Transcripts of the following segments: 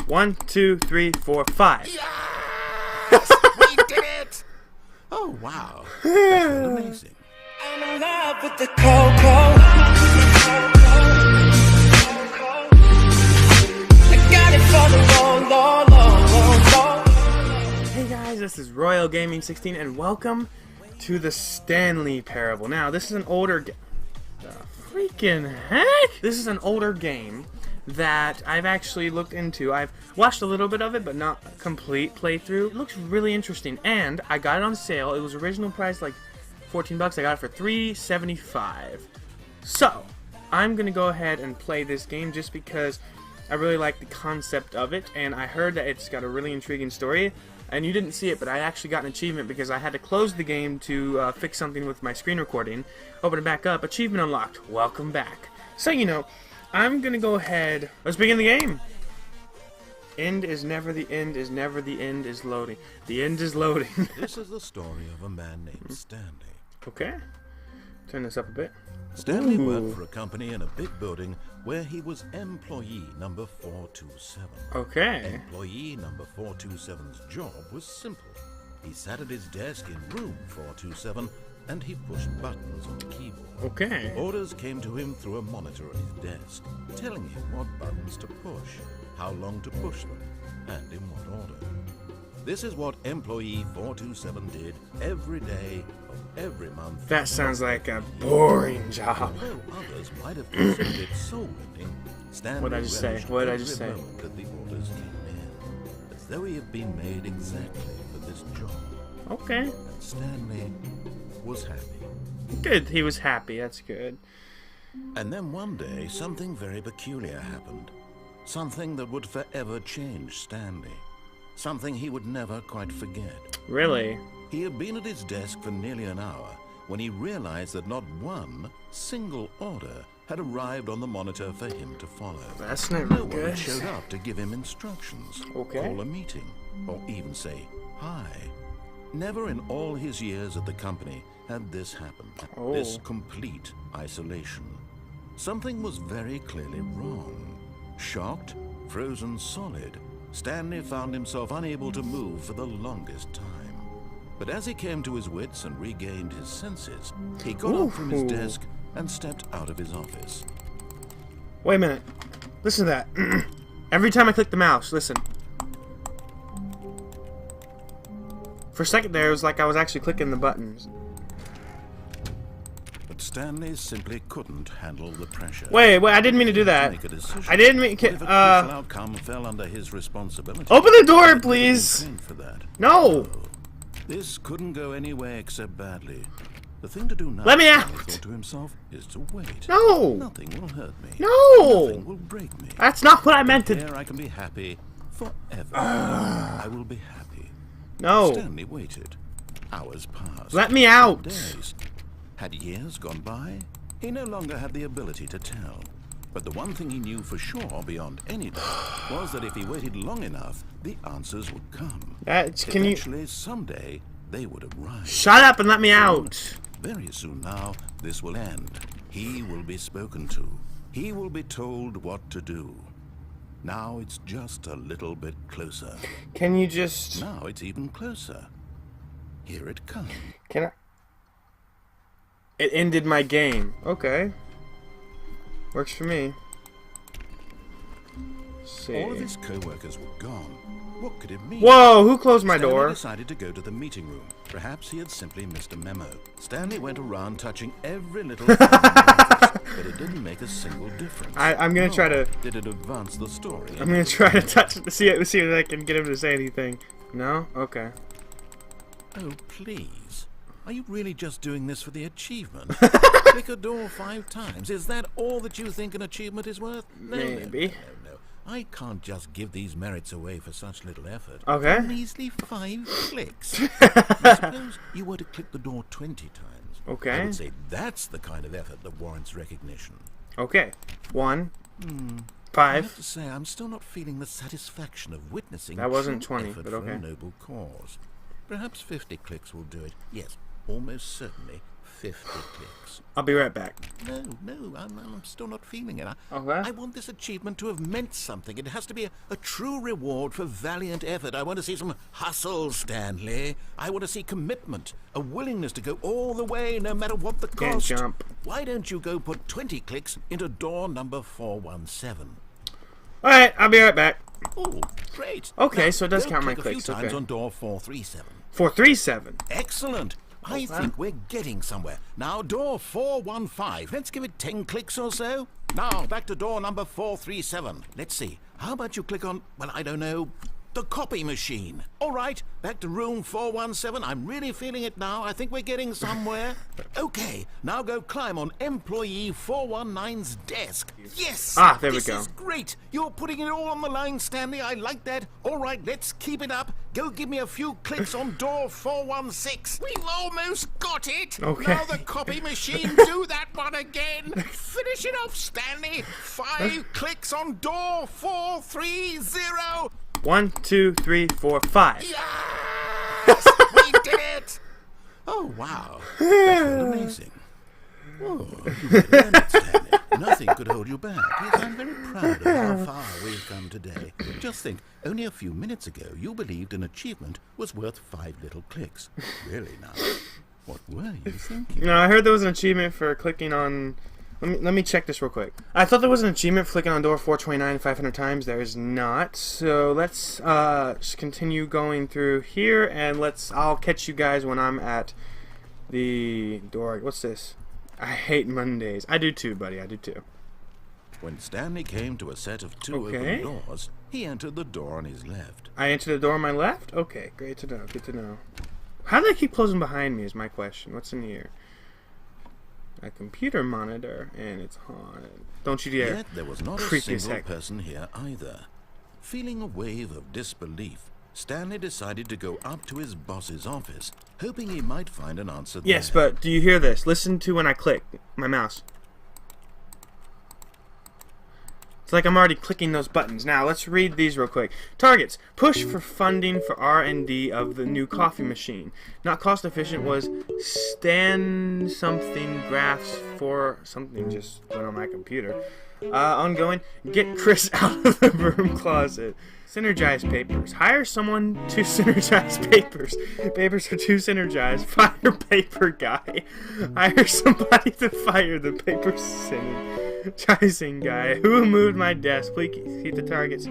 1, 2, 3, 4, 5. Yes! We did it! Oh, wow. That felt amazing. I'm in love with the cocoa. I got it for the long. Hey guys, this is Royal Gaming 16 and welcome to the Stanley Parable. Now, this is an older game. The freaking heck? This is an older game that I've actually looked into. I've watched a little bit of it, but not a complete playthrough. It looks really interesting, and I got it on sale. It was original price like 14 bucks. I got it for $3.75. So, I'm gonna go ahead and play this game just because I really like the concept of it, and I heard that it's got a really intriguing story. And you didn't see it, but I actually got an achievement because I had to close the game to fix something with my screen recording. Open it back up. Achievement unlocked. Welcome back. So, you know, I'm going to go ahead. Let's begin the game. End is never the end is never the end is loading. The end is loading. This is the story of a man named Stanley. Okay. Turn this up a bit. Stanley Ooh. worked for a company in a big building where he was employee number 427. Okay. Employee number 427's job was simple. He sat at his desk in room 427 and he pushed buttons on the keyboard. Okay. Orders came to him through a monitor at his desk, telling him what buttons to push, how long to push them, and in what order. This is what employee 427 did every day of every month. That sounds like a boring job. Although others might have considered it soul-winning, Stanley What did I just say? relished What did I every just say? moment that the orders came in, as though he had been made exactly for this job. Okay. And Stanley was happy. Good. He was happy. That's good. And then one day, something very peculiar happened. Something that would forever change Stanley. Something he would never quite forget. Really? He had been at his desk for nearly an hour when he realized that not one single order had arrived on the monitor for him to follow. That's never No one good. had showed up to give him instructions, Okay. call a meeting, or even say hi. Never in all his years at the company had this happened. Oh. This complete isolation. Something was very clearly wrong. Shocked, frozen solid, Stanley found himself unable to move for the longest time. But as he came to his wits and regained his senses, he got up from his Ooh. desk and stepped out of his office. Wait a minute. Listen to that. Every time I click the mouse, listen. For a second there, it was like I was actually clicking the buttons. But Stanley simply couldn't handle the pressure. Wait, I didn't mean to do that. Make a decision. I didn't mean... What if a crucial outcome fell under his responsibility? Open the door, He couldn't please! train for that. No! This couldn't go anywhere except badly. The thing to do now, Let me Stanley out! thought to himself, is to wait. No! Nothing will hurt me. No! Nothing will break me. That's not what I meant to... Here I can be happy forever. I will be happy. No. Stanley waited. Hours passed. Let me out! Days. Had years gone by? He no longer had the ability to tell. But the one thing he knew for sure, beyond any doubt, was that if he waited long enough, the answers would come. Can you... Eventually, someday, they would arrive. Shut up and let me out! Very soon now, this will end. He will be spoken to. He will be told what to do. Now it's just a little bit closer. Can you just... Now it's even closer. Here it comes. Can I... It ended my game. Okay. Works for me. Let's see. All of his co-workers were gone. What could it mean? Whoa, who closed my Stanley door? decided to go to the meeting room. Perhaps he had simply missed a memo. Stanley went around touching every little thing in the office, but it didn't make a single difference. I'm gonna try to... Did it advance the story? I'm gonna try to touch it to see if I can get him to say anything. No? Okay. Oh, please. Are you really just doing this for the achievement? Click a door 5 times. Is that all that you think an achievement is worth? No, Maybe. No. I can't just give these merits away for such little effort. Okay. A measly 5 clicks. I suppose you were to click the door 20 times. Okay. I would say that's the kind of effort that warrants recognition. Okay. 1. I have 5. to say, I'm still not feeling the satisfaction of witnessing That wasn't true 20, effort but for okay. a noble cause. Perhaps 50 clicks will do it. Yes, almost certainly 50 clicks. I'll be right back. No, I'm still not feeling it. Okay. I want this achievement to have meant something. It has to be a true reward for valiant effort. I want to see some hustle, Stanley. I want to see commitment, a willingness to go all the way, no matter what the Can't cost. jump. Why don't you go put 20 clicks into door number 417? All right, I'll be right back. Oh, great. Okay, Now, so it does go count my click a few clicks. times Okay. on door 437. 437. Excellent. I think we're getting somewhere. Now, door 415. Let's give it 10 clicks or so. Now, back to door number 437. Let's see. How about you click on, well, I don't know, the copy machine. All right, back to room 417. I'm really feeling it now. I think we're getting somewhere. Okay, now go climb on employee 419's desk. Yes! Ah, there we this go. is great. You're putting it all on the line, Stanley. I like that. All right, let's keep it up. Go give me a few clicks on door 416. We've almost got it. Okay. Now the copy machine, do that one again. Finish it off, Stanley. 5 clicks on door 430. 1, 2, 3, 4, 5. Yes! We did it! Oh, wow. That felt amazing. Oh, you really earned it, Stanley. Nothing could hold you back. Yes, I'm very proud of how far we've come today. Just think, only a few minutes ago, you believed an achievement was worth 5 little clicks. Really now, what were you thinking? No, I heard there was an achievement for clicking on... Let me check this real quick. I thought there was an achievement for clicking on door 429 500 times. There is not. So let's just continue going through here, and I'll catch you guys when I'm at the door. What's this? I hate Mondays. I do too, buddy. I do too. When Stanley came to a set of 2 Okay. open doors, he entered the door on his left. I entered the door on my left? Okay, great to know. Good to know. How do they keep closing behind me is my question. What's in here? A computer monitor, and it's haunted. Don't you dare. Yet there was not a Creepy as single heck. person here either. Feeling a wave of disbelief, Stanley decided to go up to his boss's office, hoping he might find an answer there. Yes, but do you hear this? Listen to when I click my mouse. It's like I'm already clicking those buttons. Now, let's read these real quick. Targets. Push for funding for R&D of the new coffee machine. Not cost efficient was stand something graphs for something just went on my computer. Ongoing. Get Chris out of the broom closet. Synergize papers. Hire someone to synergize papers. Papers are too synergized. Fire paper guy. Hire somebody to fire the paper synergizing guy. Who moved my desk? Please keep the targets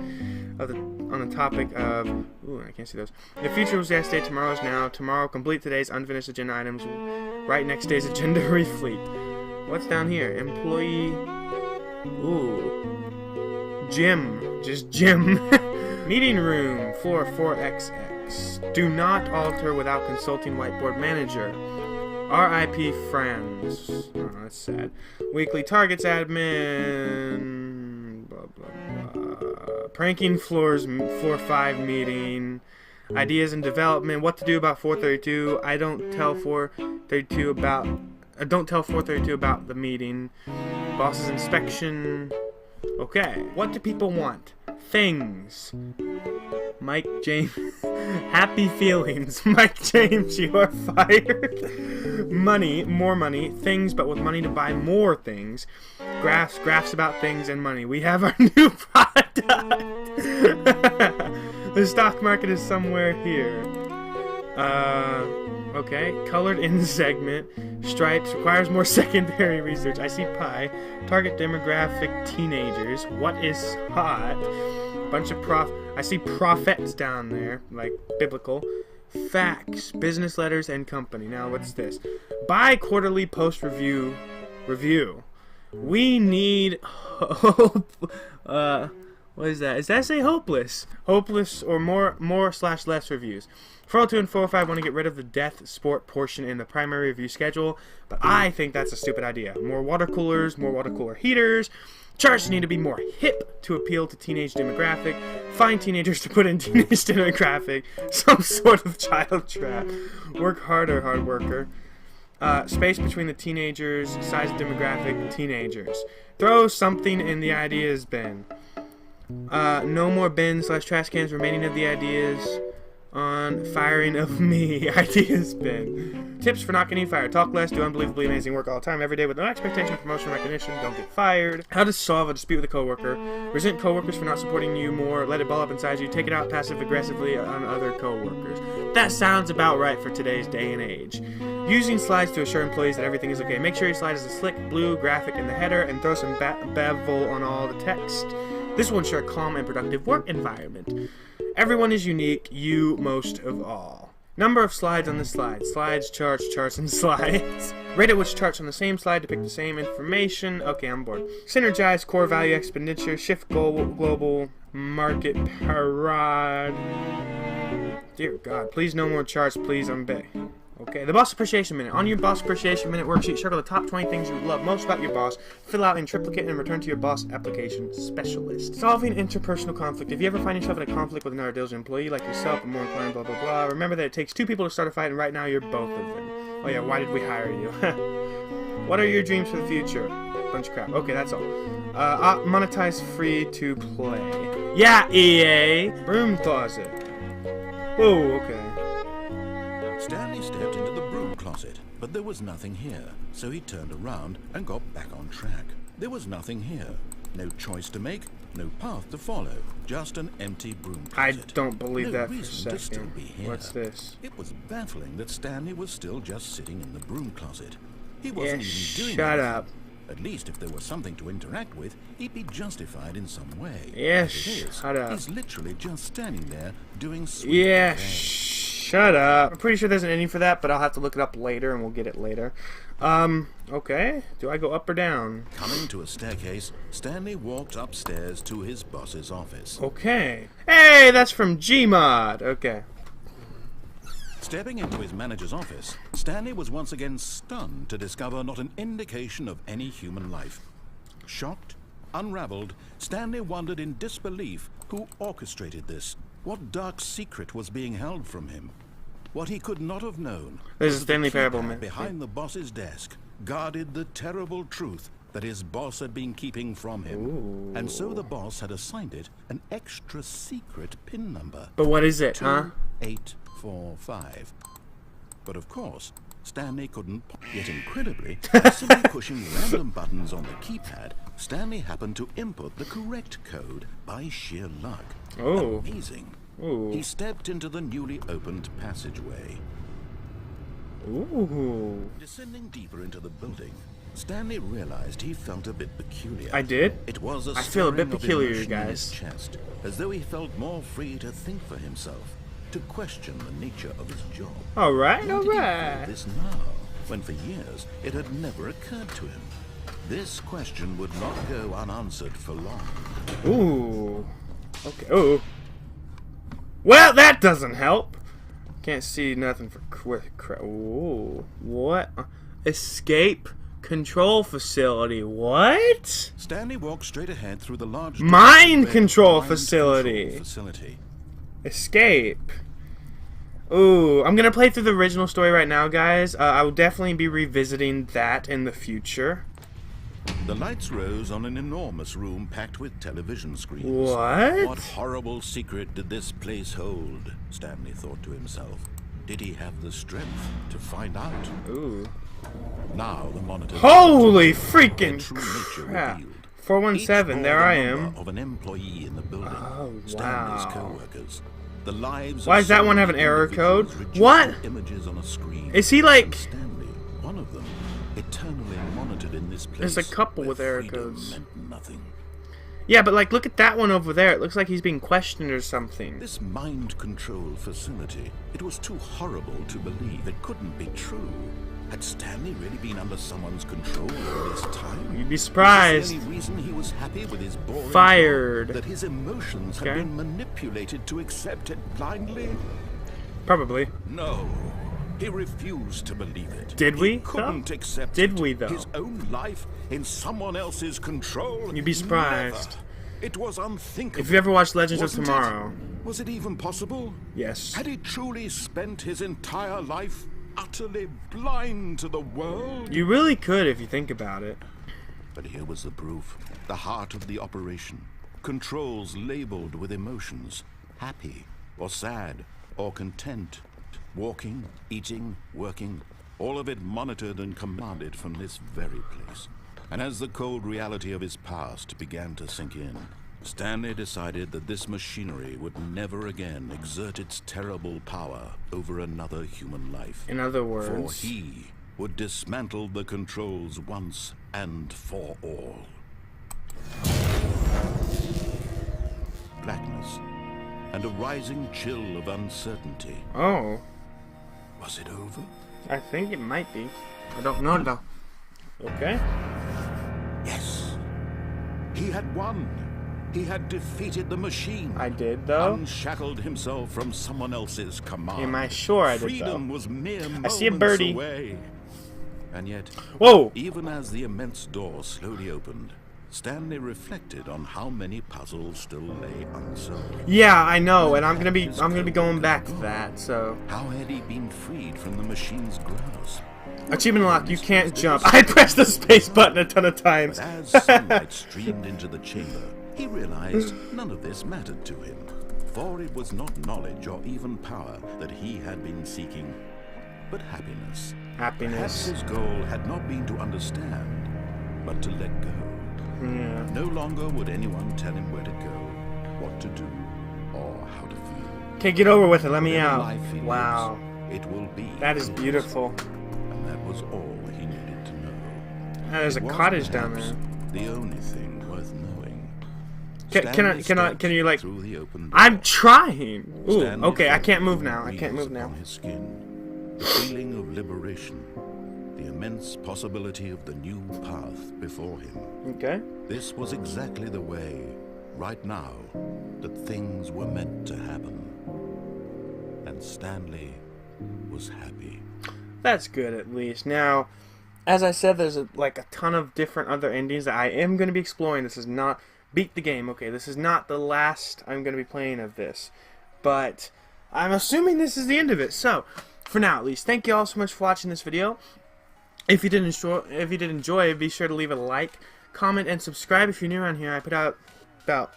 of on the topic of... Ooh, I can't see those. The future was yesterday. Tomorrow is now. Tomorrow complete today's unfinished agenda items. Write next day's agenda refleet. What's down here? Employee... Ooh. Gym. Just gym. Meeting room, floor 4XX. Do not alter without consulting whiteboard manager. RIP friends. Oh, that's sad. Weekly targets admin. Blah, blah, blah. Pranking floors, floor 5 meeting. Ideas and development. What to do about 432. I don't tell 432 about the meeting. Boss's inspection. Okay. What do people want? Things. Mike James. Happy feelings. Mike James, you are fired. Money, more money. Things, but with money to buy more things. Graphs about things and money. We have our new product. The stock market is somewhere here. Okay. Colored in segment. Stripes. Requires more secondary research. I see pie. Target demographic teenagers. What is hot? Bunch of I see prophets down there, like biblical. Facts, business letters, and company. Now, what's this? Bi-quarterly post-review. We need hope. What is that? Is that say hopeless? Hopeless or more/less reviews. 402 and 405 want to get rid of the death sport portion in the primary review schedule, but I think that's a stupid idea. More water coolers, more water cooler heaters. Charts need to be more hip to appeal to teenage demographic. Find teenagers to put in teenage demographic. Some sort of child trap. Work harder, hard worker. Space between the teenagers. Size of demographic. Teenagers. Throw something in the ideas bin. No more bins/trash cans remaining of the ideas. on firing of me. Idea spin. Tips for not getting fired. Talk less, do unbelievably amazing work all the time, every day with no expectation of promotion or recognition. Don't get fired. How to solve a dispute with a coworker. Resent coworkers for not supporting you more. Let it ball up inside you. Take it out passive-aggressively on other coworkers. That sounds about right for today's day and age. Using slides to assure employees that everything is okay. Make sure your slide is a slick blue graphic in the header and throw some bevel on all the text. This will ensure a calm and productive work environment. Everyone is unique, you most of all. Number of slides on the slide. Slides, charts, and slides. Rate at which charts on the same slide depict the same information. Okay, I'm bored. Synergize, core value expenditure, shift goal, global, market, parade. Dear God, please no more charts, please, I'm big. Okay, the Boss Appreciation Minute. On your Boss Appreciation Minute worksheet, circle the top 20 things you love most about your boss, fill out in triplicate, and return to your boss application specialist. Solving interpersonal conflict. If you ever find yourself in a conflict with another diligent employee like yourself, but more inclined, blah, blah, blah, remember that it takes two people to start a fight, and right now you're both of them. Oh yeah, why did we hire you? What are your dreams for the future? Bunch of crap. Okay, that's all. Monetize free to play. Yeah, EA! Broom closet. Whoa, okay. Stanley stepped into the broom closet, but there was nothing here, so he turned around and got back on track. There was nothing here. No choice to make, no path to follow, just an empty broom closet. I don't believe No that for a reason to still second. be here. What's this? It was baffling that Stanley was still just sitting in the broom closet. He wasn't Yeah, even doing shut anything. up. At least if there was something to interact with, he'd be justified in some way. Yeah, As it is, shut up. He's literally just standing there doing sweet Yeah, things. shut up. I'm pretty sure there's an ending for that, but I'll have to look it up later, and we'll get it later. Okay. Do I go up or down? Coming to a staircase, Stanley walked upstairs to his boss's office. Okay. Hey, that's from Gmod. Okay. Stepping into his manager's office, Stanley was once again stunned to discover not an indication of any human life. Shocked, unraveled, Stanley wondered in disbelief who orchestrated this. What dark secret was being held from him? What he could not have known. There's a was the Stanley Parable keypad man. behind the boss's desk guarded the terrible truth that his boss had been keeping from him. Ooh. And so the boss had assigned it an extra secret PIN number. But what is it, huh? 2845. But of course, Stanley couldn't. Yet incredibly, by simply pushing random buttons on the keypad, Stanley happened to input the correct code by sheer luck. Oh. Amazing. Ooh. He stepped into the newly opened passageway. Ooh. Descending deeper into the building, Stanley realized he felt a bit peculiar. I did? It was a I feel a bit stirring of peculiar, emotion in guys. his chest, as though he felt more free to think for himself, to question the nature of his job. Alright, Why did he feel alright. this now, when for years it had never occurred to him? This question would not go unanswered for long. Ooh. Okay. Ooh. Well, that doesn't help. Can't see nothing for ooh. What? Escape control facility. What? Stanley walked straight ahead through the large Mind red control mind facility. control facility. Escape. Ooh, I'm gonna play through the original story right now, guys. I will definitely be revisiting that in the future. The lights rose on an enormous room packed with television screens. What? What horrible secret did this place hold? Stanley thought to himself. Did he have the strength to find out? Ooh. Now the monitor. Holy their freaking true nature crap. revealed. 417, Each there bore I the am. number of an employee in the building. Oh, Stanley's wow. co-workers. The lives. Why of does that so one have many an error individuals code? reduced What? to images on a screen. Is he like... And Stanley, one of them, eternally monitored in this place. There's a couple where with error freedom codes. meant nothing. Yeah, but like, look at that one over there. It looks like he's being questioned or something. This mind control facility, it was too horrible to believe. It couldn't be true. Had Stanley really been under someone's control all this time? You'd be Was surprised. this the only reason he was happy with his boring Fired. job? That his emotions had Okay. been manipulated to accept it blindly? Probably. No. He refused to believe it. Did we, He couldn't though? accept Did it. we, though? His own life in someone else's control? You'd be surprised. Never. It was unthinkable. If you ever watched Legends of Wasn't Tomorrow. it? Was it even possible? Yes. Had he truly spent his entire life utterly blind to the world? You really could if you think about it. But here was the proof. The heart of the operation. Controls labeled with emotions. Happy or sad. or content. Walking, eating, working, all of it monitored and commanded from this very place. And as the cold reality of his past began to sink in, Stanley decided that this machinery would never again exert its terrible power over another human life. In other For words, he would dismantle the controls once and for all. Blackness and a rising chill of uncertainty. oh, Was it over? I think it might be. I don't know though. Okay. Yes. He had won. He had defeated the machine. I did though. Unshackled himself from someone else's command. Am I sure I did Freedom though? was mere I see a moments birdie. away. And yet, Whoa! even as the immense door slowly opened, Stanley reflected on how many puzzles still lay unsolved. Yeah, I know, and I'm gonna be going back to that. So, How had he been freed from the machine's grasp? achievement unlocked. You can't jump. I pressed the space button a ton of times. But as sunlight streamed into the chamber, he realized none of this mattered to him, for it was not knowledge or even power that he had been seeking, but happiness. Perhaps Happiness. his goal had not been to understand, but to let go. Yeah. No longer would anyone tell him where to go, what to do, or how to feel. Okay, get over with it. Let me Whatever out. life he Wow. lives, it will be That is his. beautiful. And that was all he needed to know. There's a It was cottage down perhaps there. the only thing worth knowing. Can you like? Through the open door. I'm trying. Ooh. Stanley Okay, I felt can't move the now. I can't breeze move now. upon his skin, the feeling of liberation, the immense possibility of the new path before him. Okay. This was exactly the way, right now, that things were meant to happen. And Stanley was happy. That's good at least. Now, as I said, there's like a ton of different other endings that I am going to be exploring. This is not beat the game. Okay, this is not the last I'm going to be playing of this, but I'm assuming this is the end of it. So, for now at least, thank you all so much for watching this video. If you did enjoy, be sure to leave a like, comment, and subscribe if you're new around here. I put out about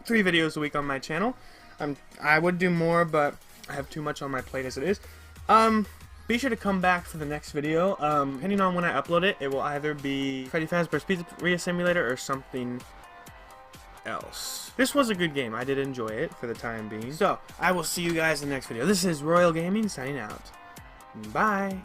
3 videos a week on my channel. I would do more, but I have too much on my plate as it is. Be sure to come back for the next video. Depending on when I upload it, it will either be Freddy Fazbear's Pizzeria Simulator or something else. This was a good game. I did enjoy it for the time being. So, I will see you guys in the next video. This is Royal Gaming signing out. Bye.